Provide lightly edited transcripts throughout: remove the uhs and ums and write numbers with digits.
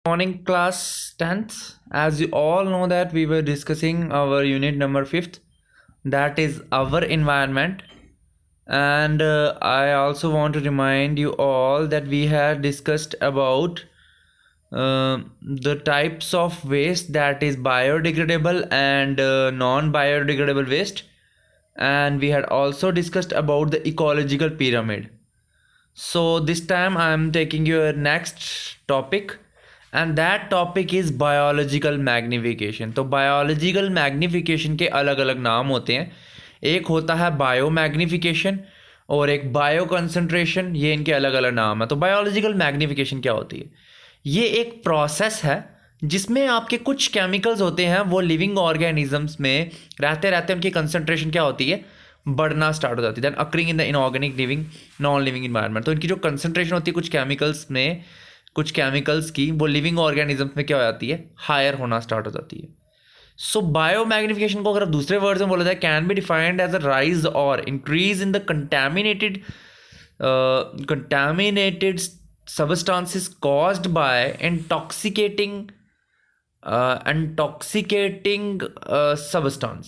Morning class 10th. As you all know that we were discussing our unit number 5th, that is our environment. And I also want to remind you all that we had discussed about the types of waste, that is biodegradable and non-biodegradable waste. And we had also discussed about the ecological pyramid. So this time I am taking your next topic, and that topic is biological magnification. तो biological magnification के अलग अलग नाम होते हैं। एक होता है बायो मैग्निफिकेशन और एक बायो कंसंट्रेशन, ये इनके अलग अलग नाम है। तो बायोलॉजिकल मैग्निफिकेशन क्या होती है? ये एक प्रोसेस है जिसमें आपके कुछ केमिकल्स होते हैं, वो लिविंग ऑर्गेनिजम्स में रहते रहते उनकी कंसंट्रेशन क्या होती है, बढ़ना स्टार्ट हो जाती है। Then occurring in the inorganic living non living environment. तो इनकी जो कंसंट्रेशन होती है कुछ केमिकल्स में, कुछ केमिकल्स की, वो लिविंग ऑर्गेनिजम्स में क्या हो जाती है, हायर होना स्टार्ट हो जाती है। सो बायो मैग्निफिकेशन को अगर दूसरे वर्ड्स में बोला जाए, can be defined as a rise और increase in the contaminated substances caused by intoxicating substance।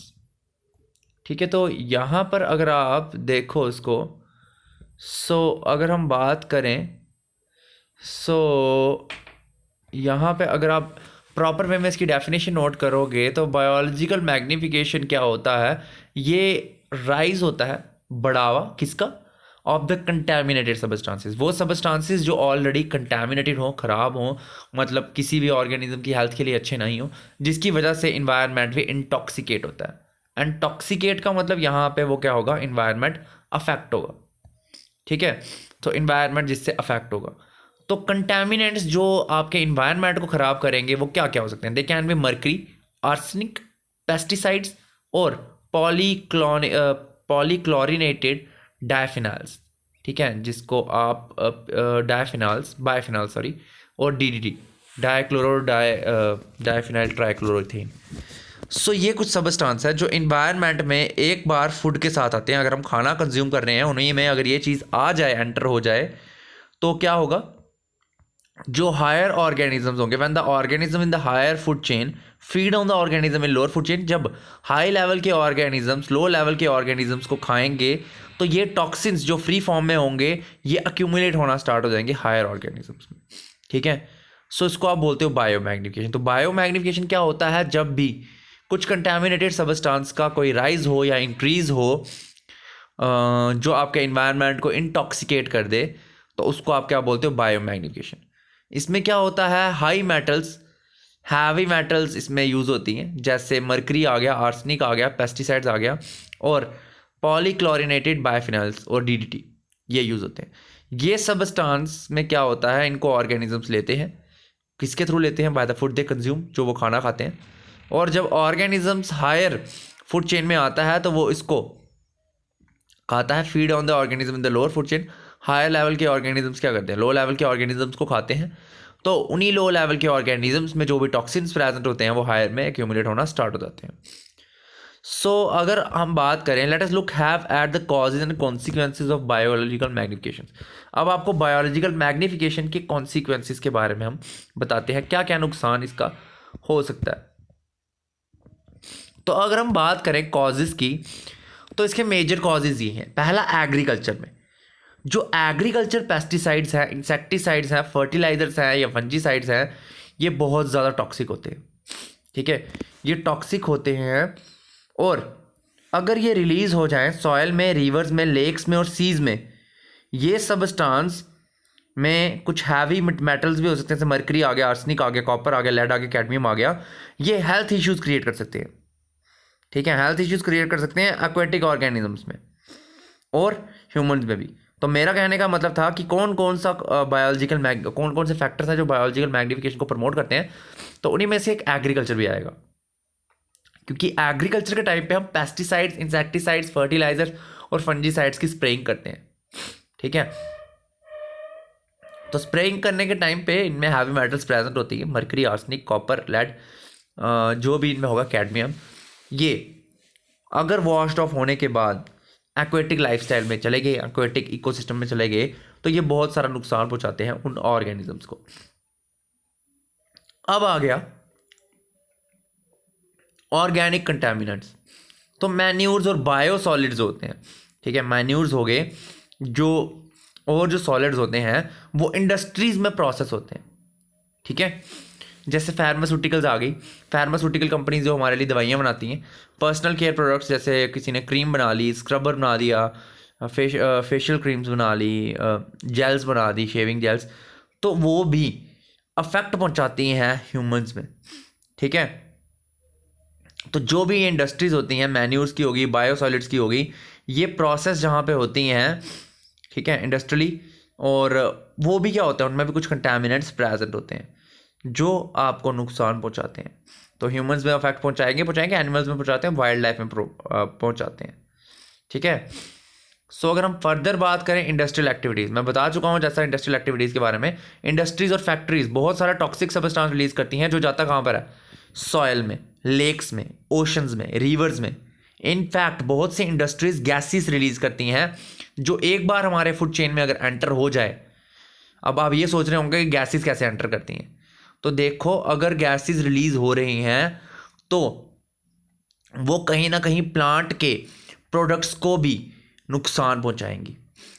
ठीक है, तो यहाँ पर अगर आप देखो इसको, अगर हम बात करें, यहाँ पे अगर आप प्रॉपर वे में इसकी डेफिनेशन नोट करोगे तो बायोलॉजिकल मैग्निफिकेशन क्या होता है, ये राइज होता है, बढ़ावा किसका, ऑफ द कंटेमिनेटेड सबस्टांसेस। वो सबस्टांसेस जो ऑलरेडी कंटेमिनेटेड हो, ख़राब हो, मतलब किसी भी ऑर्गेनिज्म की हेल्थ के लिए अच्छे नहीं हो, जिसकी वजह से इन्वायरमेंट भी इंटॉक्सिकेट होता है। इंटॉक्सिकेट का मतलब यहाँ पे वो क्या होगा, इन्वायरमेंट अफेक्ट होगा। ठीक है, तो इन्वायरमेंट जिससे अफेक्ट होगा। तो कंटेमिनेंट्स जो आपके इन्वायरमेंट को ख़राब करेंगे वो क्या क्या हो सकते हैं? They can be mercury, arsenic, pesticides और पॉलीक्लोरिनेटेड डायफिनाल्स। ठीक है, जिसको आप बायफिनाल्स सॉरी, और डीडीटी, डायफिनाइल ट्राइक्लोरोथेन। ये कुछ सबस्टांस है जो इन्वायरमेंट में एक बार फूड के साथ आते हैं। अगर हम खाना कंज्यूम कर रहे हैं, उन्हीं में अगर ये चीज़ आ जाए, एंटर हो जाए, तो क्या होगा, जो हायर ऑर्गेनिजम्स होंगे, when the organism in the higher food chain feed on the organism in lower food chain, जब हाई लेवल के ऑर्गेनिजम्स लो लेवल के ऑर्गेनिजम्स को खाएंगे तो ये टॉक्सिन्स जो फ्री फॉर्म में होंगे ये अक्यूमुलेट होना स्टार्ट हो जाएंगे हायर ऑर्गेनिजम्स में। ठीक है, इसको आप बोलते हो बायो मैग्निफिकेशन। तो बायो मैग्निफिकेशन क्या होता है, जब भी कुछ कंटेमिनेटेड सबस्टांस का कोई राइज हो या इंक्रीज हो जो आपके इन्वायरमेंट को इंटॉक्सिकेट कर दे, तो उसको आप क्या बोलते हो, बायो मैग्निफिकेशन। इसमें क्या होता है, हाई मेटल्स, हैवी मेटल्स इसमें यूज़ होती हैं, जैसे मर्करी आ गया, आर्सेनिक आ गया, पेस्टिसाइड्स आ गया, और पॉलीक्लोरिनेटेड बायफिनाल्स और डीडीटी, ये यूज़ होते हैं। ये सबस्टांस में क्या होता है, इनको ऑर्गेनिजम्स लेते हैं, किसके थ्रू लेते हैं, by the food they consume, जो वो खाना खाते हैं। और जब ऑर्गेनिजम्स हायर फूड चेन में आता है तो वो इसको खाता है, feed on the organism in the lower food chain. Higher level के ऑर्गेनिजम्स क्या करते हैं, लो लेवल के ऑर्गेनिजम्स को खाते हैं। तो उन्हीं लो लेवल के ऑर्गेनिजम्स में जो भी टॉक्सिन्स प्रेजेंट होते हैं वो हायर में एक्यूमुलेट होना स्टार्ट हो जाते हैं। अगर हम बात करें, let us look have at the causes and consequences of biological magnification. अब आपको बायोलॉजिकल मैग्निफिकेशन के कॉन्सिक्वेंसेज के बारे में हम बताते हैं, क्या क्या नुकसान इसका हो सकता है। तो अगर हम बात करें कॉजेज़ की, तो इसके मेजर कॉजेज़ ये हैं। पहला, एग्रीकल्चर में जो एग्रीकल्चर पेस्टिसाइड्स हैं, इंसेक्टिसाइड्स हैं, फर्टिलाइजर्स हैं या फंजीसाइड्स हैं, ये बहुत ज़्यादा टॉक्सिक होते हैं। ठीक है, ये टॉक्सिक होते हैं, और अगर ये रिलीज़ हो जाएं सॉयल में, रिवर्स में, लेक्स में और सीज में, ये सबस्टांस में कुछ हैवी मेटल्स भी हो सकते हैं, जैसे मर्करी आ गया, आर्सेनिक आ गया, कॉपर आ गया, लेड आ गया, कैडमियम आ गया। ये हेल्थ इश्यूज़ क्रिएट कर सकते हैं। ठीक है, हेल्थ इश्यूज़ क्रिएट कर सकते हैं एक्वेटिक ऑर्गेनिजम्स में और ह्यूमंस में भी। तो मेरा कहने का मतलब था कि कौन कौन सा कौन कौन से फैक्टर्स हैं जो बायोलॉजिकल मैग्निफिकेशन को प्रमोट करते हैं, तो उन्हीं में से एक एग्रीकल्चर भी आएगा, क्योंकि एग्रीकल्चर के टाइम पे हम पेस्टिसाइड्स, इंसेक्टिसाइड्स, फर्टिलाइजर्स और फंजीसाइड्स की स्प्रेइंग करते हैं। ठीक है, तो स्प्रेइंग करने के टाइम पे इनमें हैवी मेटल्स प्रेजेंट होती है, मर्करी, आर्सेनिक, कॉपर, लेड, जो भी इनमें होगा, कैडमियम। ये अगर वॉश्ड ऑफ होने के बाद एक्वेटिक लाइफस्टाइल में चले गए, एक्वेटिक इकोसिस्टम में चले गए, तो ये बहुत सारा नुकसान पहुंचाते हैं उन ऑर्गेनिजम्स को। अब आ गया ऑर्गेनिक कंटेमिनेंट्स। तो मैन्यूर्स और बायो सॉलिड्स होते हैं, ठीक है, मैन्यूर्स हो गए जो, और जो सॉलिड्स होते हैं वो इंडस्ट्रीज में प्रोसेस होते हैं, ठीक है। जैसे फार्मास्यूटिकल्स आ गई, फार्मास्यूटिकल कंपनीज जो हमारे लिए दवाइयाँ बनाती हैं, पर्सनल केयर प्रोडक्ट्स जैसे किसी ने क्रीम बना ली, स्क्रबर बना दिया, फेशियल क्रीम्स बना ली, जेल्स बना दी, शेविंग जेल्स, तो वो भी अफेक्ट पहुंचाती हैं ह्यूमंस में, ठीक है। तो जो भी ये इंडस्ट्रीज़ होती हैं, मैन्यूर्स की होगी, बायोसॉलिड्स की होगी, ये प्रोसेस जहाँ पे होती हैं, ठीक है, इंडस्ट्रियली, और वो भी क्या होता है, उनमें भी कुछ कंटामिनेंट्स प्रेजेंट होते हैं जो आपको नुकसान पहुँचाते हैं। तो ह्यूमंस में अफेक्ट पहुँचाएंगे, एनिमल्स में पहुँचाते हैं, वाइल्ड लाइफ में पहुँचाते हैं, ठीक है। सो अगर हम फर्दर बात करें इंडस्ट्रियल एक्टिविटीज़, मैं बता चुका हूँ जैसा इंडस्ट्रियल एक्टिविटीज़ के बारे में, इंडस्ट्रीज़ और फैक्ट्रीज़ बहुत सारा टॉक्सिक सब्सटेंस रिलीज़ करती हैं जो जाता कहाँ पर है, सॉयल में, लेक्स में, ओशंस में, रिवर्स में। इनफैक्ट बहुत सी इंडस्ट्रीज़ गैसेस रिलीज़ करती हैं जो एक बार हमारे फूड चेन में अगर एंटर हो जाए, अब आप ये सोच रहे होंगे कि गैसेस कैसे एंटर करती हैं, तो देखो अगर गैसेस रिलीज़ हो रही हैं तो वो कहीं ना कहीं प्लांट के प्रोडक्ट्स को भी नुकसान पहुंचाएंगी,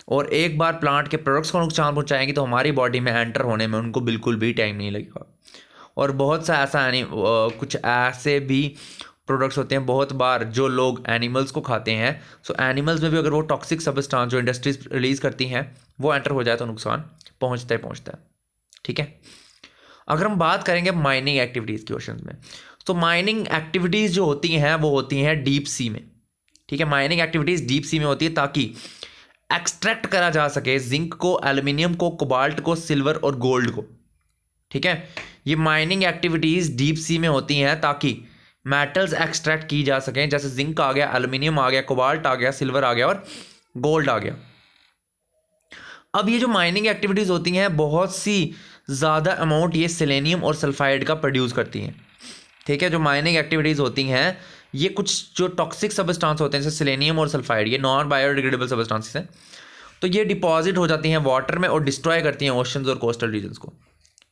और एक बार प्लांट के प्रोडक्ट्स को नुकसान पहुंचाएंगी तो हमारी बॉडी में एंटर होने में उनको बिल्कुल भी टाइम नहीं लगेगा। और बहुत सा ऐसा कुछ ऐसे भी प्रोडक्ट्स होते हैं बहुत बार जो लोग एनिमल्स को खाते हैं, सो एनिमल्स में भी अगर वो टॉक्सिक सब्सटेंस जो इंडस्ट्रीज रिलीज़ करती हैं वो एंटर हो जाए तो नुकसान पहुंचता है, ठीक है। अगर हम बात करेंगे माइनिंग एक्टिविटीज़ की ओशंस में, तो माइनिंग एक्टिविटीज़ जो होती हैं वो होती हैं डीप सी में, ठीक है। माइनिंग एक्टिविटीज़ डीप सी में होती है ताकि एक्सट्रैक्ट करा जा सके जिंक को, एल्युमिनियम को, कोबाल्ट को, सिल्वर और गोल्ड को, ठीक है। ये माइनिंग एक्टिविटीज़ डीप सी में होती हैं ताकि मेटल्स एक्सट्रैक्ट की जा सकें, जैसे जिंक आ गया, एल्युमिनियम आ गया, कोबाल्ट आ गया, सिल्वर आ गया और गोल्ड आ गया। अब ये जो माइनिंग एक्टिविटीज़ होती हैं बहुत सी ज़्यादा अमाउंट ये सेलेनियम और सल्फाइड का प्रोड्यूस करती हैं, ठीक है। जो माइनिंग एक्टिविटीज़ होती हैं ये कुछ जो टॉक्सिक सब्सटेंस होते हैं जैसे सेलेनियम और सल्फाइड, ये नॉन बायोडिग्रेडेबल सब्सटेंसेस हैं, तो ये डिपॉजिट हो जाती हैं वाटर में और डिस्ट्रॉय करती हैं ओशंस और कोस्टल रीजन्स को,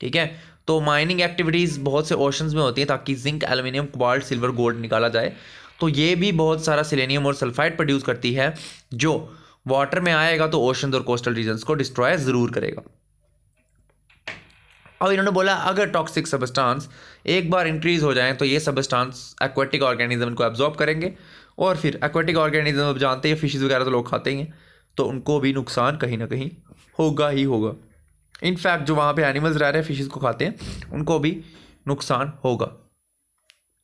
ठीक है। तो माइनिंग एक्टिविटीज़ बहुत से ओशंस में होती हैं ताकि zinc, aluminium, cobalt, silver, gold निकाला जाए, तो ये भी बहुत सारा सेलेनियम और सल्फाइड प्रोड्यूस करती है जो वाटर में आएगा तो ओशंस और कोस्टल रीजन्स को डिस्ट्रॉय ज़रूर करेगा। अब इन्होंने बोला अगर टॉक्सिक सब्सटेंस एक बार इंक्रीज हो जाए तो ये सब्सटेंस एक्वेटिक ऑर्गेनिज्म को एब्जॉर्ब करेंगे, और फिर एक्वेटिक ऑर्गेनिज्म अब जानते हैं फिशेस वगैरह तो लोग खाते ही हैं, तो उनको भी नुकसान कहीं ना कहीं होगा ही होगा। इनफैक्ट जो वहाँ पे एनिमल्स रह रहे हैं फिशेस को खाते हैं उनको भी नुकसान होगा,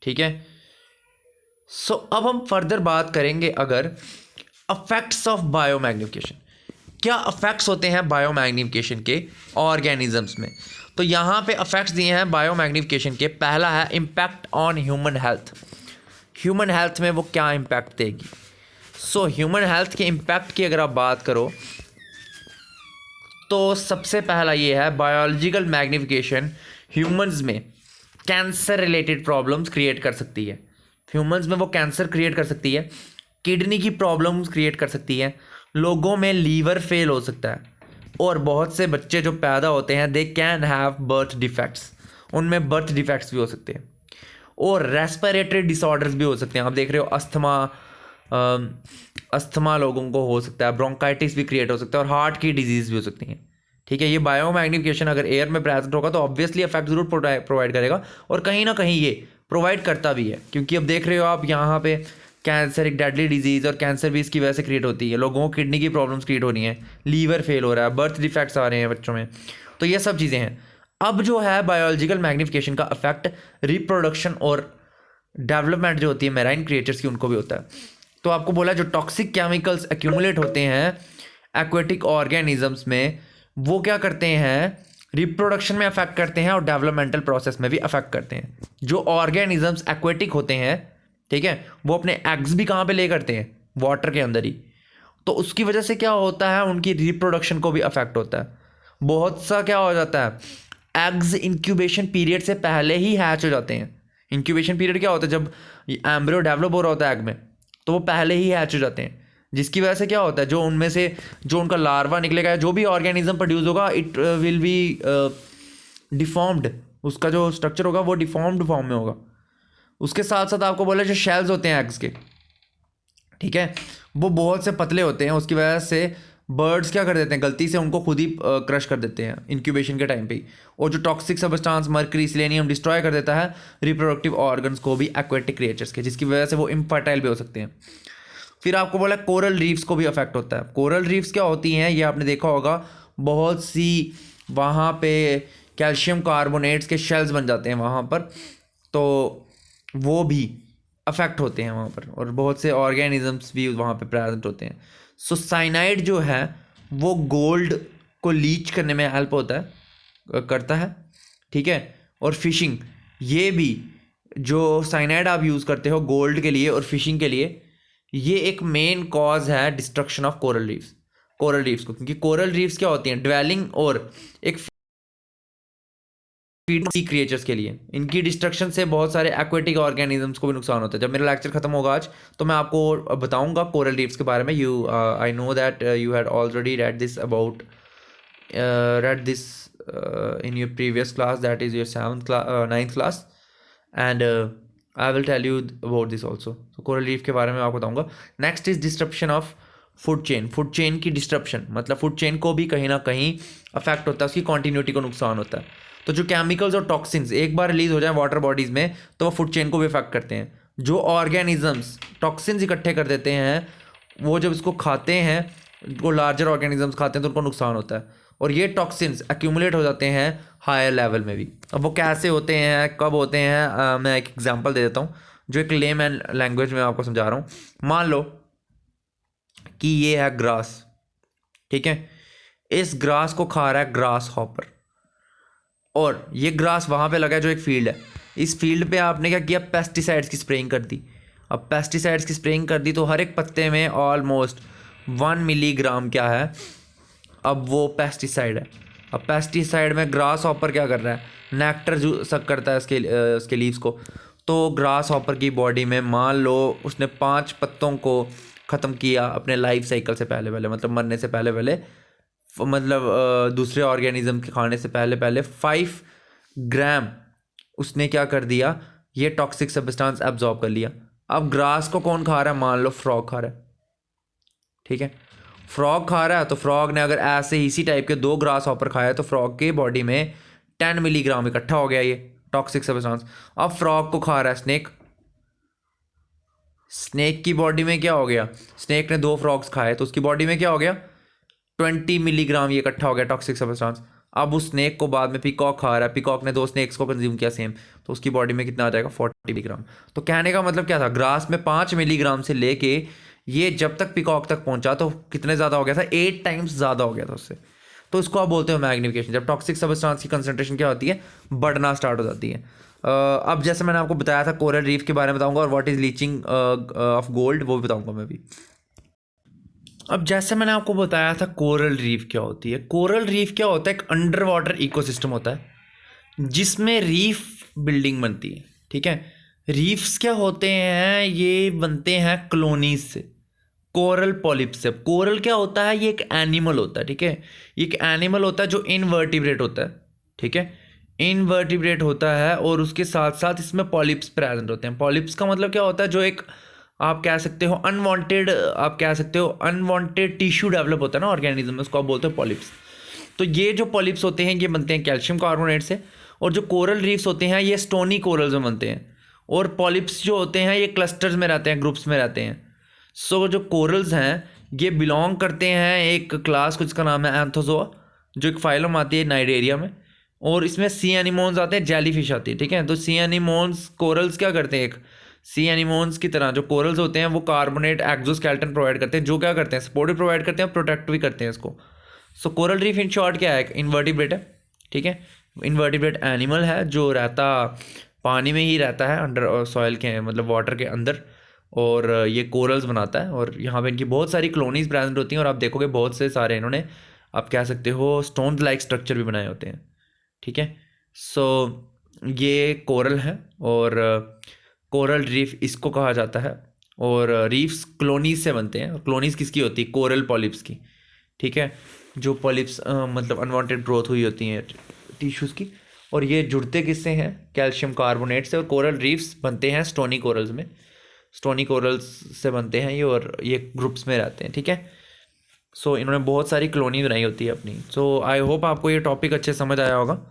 ठीक है। सो अब हम फर्दर बात करेंगे अगर अफेक्ट्स ऑफ बायोमैग्निफिकेशन, क्या अफेक्ट्स होते हैं बायोमैग्निफिकेशन के ऑर्गेनिजम्स में। तो यहाँ पे अफेक्ट्स दिए हैं बायोमैग्निफिकेशन के। पहला है impact on human health, human health में वो क्या इम्पैक्ट देगी। सो ह्यूमन हेल्थ के इम्पैक्ट की अगर आप बात करो तो सबसे पहला ये है बायोलॉजिकल मैग्निफिकेशन ह्यूमंस में कैंसर रिलेटेड प्रॉब्लम्स क्रिएट कर सकती है। ह्यूमंस में वो कैंसर क्रिएट कर सकती है, किडनी की प्रॉब्लम्स क्रिएट कर सकती है, लोगों में लीवर फेल हो सकता है, और बहुत से बच्चे जो पैदा होते हैं they can have birth defects, उनमें बर्थ डिफेक्ट्स भी हो सकते हैं, और रेस्पिरेटरी डिसऑर्डर्स भी हो सकते हैं। आप देख रहे हो अस्थमा लोगों को हो सकता है, ब्रोंकाइटिस भी क्रिएट हो सकता है, और हार्ट की डिजीज़ भी हो सकती हैं, ठीक है। ये बायोमैग्निफिकेशन अगर एयर में प्रेजेंट होगा तो ऑब्वियसली इफेक्ट जरूर प्रोवाइड करेगा, और कहीं ना कहीं ये प्रोवाइड करता भी है, क्योंकि अब देख रहे हो आप यहाँ पे कैंसर एक डेडली डिजीज़, और कैंसर भी इसकी वजह से क्रिएट होती है, लोगों को किडनी की प्रॉब्लम्स क्रिएट हो रही हैं, लीवर फेल हो रहा है, बर्थ डिफेक्ट्स आ रहे हैं बच्चों में, तो ये सब चीज़ें हैं। अब जो है बायोलॉजिकल मैग्निफिकेशन का इफेक्ट रिप्रोडक्शन और डेवलपमेंट जो होती है मैराइन क्रिएचर्स की उनको भी होता है। तो आपको बोला जो टॉक्सिक केमिकल्स एक्यूमुलेट होते हैं एक्वेटिक ऑर्गेनिजम्स में वो क्या करते हैं, रिप्रोडक्शन में अफेक्ट करते हैं और डेवलपमेंटल प्रोसेस में भी अफेक्ट करते हैं। जो ऑर्गेनिजम्स एक्वेटिक होते हैं, ठीक है, वो अपने एग्स भी कहाँ पे ले करते हैं, वाटर के अंदर ही, तो उसकी वजह से क्या होता है उनकी रिप्रोडक्शन को भी अफेक्ट होता है। बहुत सा क्या हो जाता है, एग्स इंक्यूबेशन पीरियड से पहले ही हैच हो जाते हैं। इंक्यूबेशन पीरियड क्या होता है, जब एम्ब्रियो डेवलप हो रहा होता है एग में, तो वो पहले ही हैच हो जाते हैं, जिसकी वजह से क्या होता है जो उनमें से जो उनका लार्वा निकलेगा, जो भी ऑर्गेनिज्म प्रोड्यूस होगा, इट विल बी डिफॉर्म्ड, उसका जो स्ट्रक्चर होगा वो डिफॉर्म्ड फॉर्म में होगा। उसके साथ साथ आपको बोला जो शेल्स होते हैं एग्स के, ठीक है, वो बहुत से पतले होते हैं, उसकी वजह से बर्ड्स क्या कर देते हैं, गलती से उनको खुद ही क्रश कर देते हैं इंक्यूबेशन के टाइम पे ही। और जो toxic substance mercury selenium destroy कर देता है रिप्रोडक्टिव ऑर्गन्स को भी एक्वेटिक क्रिएचर्स के, जिसकी वजह से वो इनफर्टाइल भी हो सकते हैं। फिर आपको बोला कोरल रीफ्स को भी अफेक्ट होता है। कोरल रीफ्स क्या होती हैं, ये आपने देखा होगा, बहुत सी वहाँ पे कैल्शियम कार्बोनेट्स के शेल्स बन जाते हैं वहाँ पर, तो वो भी अफेक्ट होते हैं वहाँ पर, और बहुत से ऑर्गेनिजम्स भी वहाँ पे प्रेजेंट होते हैं। सो साइनाइड जो है वो गोल्ड को लीच करने में हेल्प होता है, करता है, ठीक है। और फिशिंग, ये भी जो साइनाइड आप यूज़ करते हो गोल्ड के लिए और फिशिंग के लिए, ये एक मेन कॉज है destruction of coral reefs, coral reefs को, क्योंकि कोरल रीफ्स क्या होती हैं, ड्वेलिंग और एक फीड सी क्रिएचर्स के लिए, इनकी डिस्ट्रक्शन से बहुत सारे एक्वेटिक ऑर्गेनिजम्स को भी नुकसान होता है। जब मेरा लेक्चर खत्म होगा आज तो मैं आपको बताऊंगा कोरल रीफ्स के बारे में। I know that you had already read this about in your previous class, that is your 9th class, and I will tell you about this also. So coral reef के बारे में आपको बताऊंगा। Next is disruption of food chain. Food chain की disruption मतलब food chain को भी कहीं ना कहीं अफेक्ट होता है, उसकी कॉन्टीन्यूटी को नुकसान होता है। तो जो केमिकल्स और टॉक्सिन्स एक बार रिलीज हो जाए वाटर बॉडीज़ में तो वो फूड चेन को भी अफेक्ट करते हैं। जो ऑर्गेनिजम्स टॉक्सिन्स इकट्ठे कर देते हैं, वो जब इसको खाते हैं, वो लार्जर ऑर्गेनिजम्स खाते हैं तो उनको नुकसान होता है, और ये टॉक्सिन्स एक्यूमुलेट हो जाते हैं हायर लेवल में भी। अब वो कैसे होते हैं, कब होते हैं, मैं एक एग्जांपल दे देता हूँ जो एक लेमैन लैंग्वेज में आपको समझा रहा हूँ। मान लो कि ये है ग्रास, ठीक है, इस ग्रास को खा रहा है ग्रास हॉपर, और ये ग्रास वहाँ पे लगा है जो एक फील्ड है। इस फील्ड पे आपने क्या किया, पेस्टिसाइड्स की स्प्रेइंग कर दी। अब पेस्टिसाइड्स की स्प्रेइंग कर दी तो हर एक पत्ते में ऑलमोस्ट 1 मिलीग्राम क्या है, अब वो पेस्टिसाइड है। अब पेस्टिसाइड में ग्रास हॉपर क्या कर रहा है, नेक्टर जो सक करता है उसके लीव्स को। तो ग्रास हॉपर की बॉडी में मान लो उसने 5 पत्तों को ख़त्म किया अपने लाइफ साइकिल से पहले पहले, मतलब मरने से पहले पहले, मतलब दूसरे ऑर्गेनिज्म के खाने से पहले पहले 5 ग्राम उसने क्या कर दिया, ये टॉक्सिक सब्सटेंस एब्जॉर्ब कर लिया। अब ग्रास को कौन खा रहा है, मान लो फ्रॉग खा रहा है, ठीक है। फ्रॉग खा रहा है तो फ्रॉग ने अगर ऐसे इसी टाइप के 2 ग्रास हॉपर खाया तो फ्रॉग के बॉडी में 10 मिलीग्राम इकट्ठा हो गया ये टॉक्सिक सब्सटेंस। अब फ्रॉग को खा रहा है स्नेक, स्नेक की बॉडी में क्या हो गया, स्नेक ने 2 फ्रॉग्स खाए तो उसकी बॉडी में क्या हो गया, 20 मिलीग्राम ये इकट्ठा हो गया टॉक्सिक सब्सटेंस। अब उस स्नेक को बाद में पीकॉक खा रहा है, पीकॉक ने 2 स्नेक्स को कंज्यूम किया सेम, तो उसकी बॉडी में कितना आ जाएगा, 40 मिलीग्राम। तो कहने का मतलब क्या था, ग्रास में 5 मिलीग्राम से लेके ये जब तक पीकॉक तक पहुंचा तो कितने ज़्यादा हो गया था, 8 टाइम्स ज़्यादा हो गया था उससे। तो इसको आप बोलते हो मैग्निफिकेशन, जब टॉक्सिक सब्सटेंस की कंसंट्रेशन क्या होती है, बढ़ना स्टार्ट हो जाती है। अब जैसे मैंने आपको बताया था कोरल रीफ के बारे में बताऊंगा, और what is leaching of gold वो भी बताऊंगा मैं भी। अब जैसे मैंने आपको बताया था कोरल रीफ क्या होती है, कोरल रीफ क्या होता है, एक अंडर वाटर इकोसिस्टम होता है जिसमें रीफ बिल्डिंग बनती है, ठीक है। रीफ्स क्या होते हैं, ये बनते हैं कॉलोनीज से, कोरल पॉलिप्स से। कोरल क्या होता है, ये एक एनिमल होता है, ठीक है, ये एक एनिमल होता है जो इनवर्टिब्रेट होता है, ठीक है, इनवर्टिब्रेट होता है, और उसके साथ साथ इसमें पॉलिप्स प्रेजेंट होते हैं। पॉलिप्स का मतलब क्या होता है, जो एक आप कह सकते हो अनवांटेड, आप कह सकते हो अनवांटेड टिश्यू डेवलप होता है ना ऑर्गेनिज्म में, उसको आप बोलते हो पॉलिप्स। तो ये जो पॉलिप्स होते हैं ये बनते हैं कैल्शियम कार्बोनेट से, और जो कोरल रीफ्स होते हैं ये स्टोनी कोरल्स में बनते हैं, और पॉलिप्स जो होते हैं ये क्लस्टर्स में रहते हैं, ग्रुप्स में रहते हैं। सो जो कोरल्स हैं ये बिलोंग करते हैं एक क्लास को जिसका नाम है एंथोजोआ, जो एक फाइलम आती है नाइडेरिया में, और इसमें सी एनिमोन्स आते हैं, जेलीफिश आती है, ठीक है। तो सी एनिमोन्स कोरल्स क्या करते हैं, एक सी एनिमोन्स की तरह जो कोरल्स होते हैं वो कार्बोनेट एक्सोस्केलेटन प्रोवाइड करते हैं, जो क्या करते हैं, सपोर्ट भी प्रोवाइड करते हैं, प्रोटेक्ट भी करते हैं इसको। सो कोरल रीफ इन शॉर्ट क्या है, एक इन्वर्टिब्रेट है, ठीक है, इन्वर्टिब्रेट एनिमल है जो रहता पानी में ही रहता है, अंडर सॉइल के मतलब वाटर के अंदर, और ये कोरल्स बनाता है, और यहाँ पे इनकी बहुत सारी कॉलोनीज प्रेजेंट होती हैं, और आप देखोगे बहुत से सारे इन्होंने आप कह सकते हो स्टोन लाइक स्ट्रक्चर भी बनाए होते हैं, ठीक है। सो ये कोरल है, और कोरल रीफ इसको कहा जाता है, और रीफ्स कॉलोनीज से बनते हैं, और कॉलोनीज किसकी होती है, कोरल पॉलिप्स की, ठीक है, जो पॉलिप्स मतलब अनवांटेड ग्रोथ हुई होती हैं टिश्यूज़ की, और ये जुड़ते किससे हैं? कैल्शियम कार्बोनेट से। और कोरल रीफ्स बनते हैं स्टोनी कोरल्स में, स्टोनी कोरल्स से बनते हैं ये, और ये ग्रुप्स में रहते हैं, ठीक है। सो इन्होंने बहुत सारी कॉलोनी बनाई होती है अपनी। सो आई होप आपको ये टॉपिक अच्छे समझ आया होगा।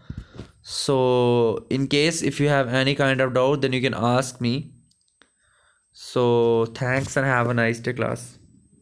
So in case if you have any kind of doubt then you can ask me. So thanks and have a nice day class.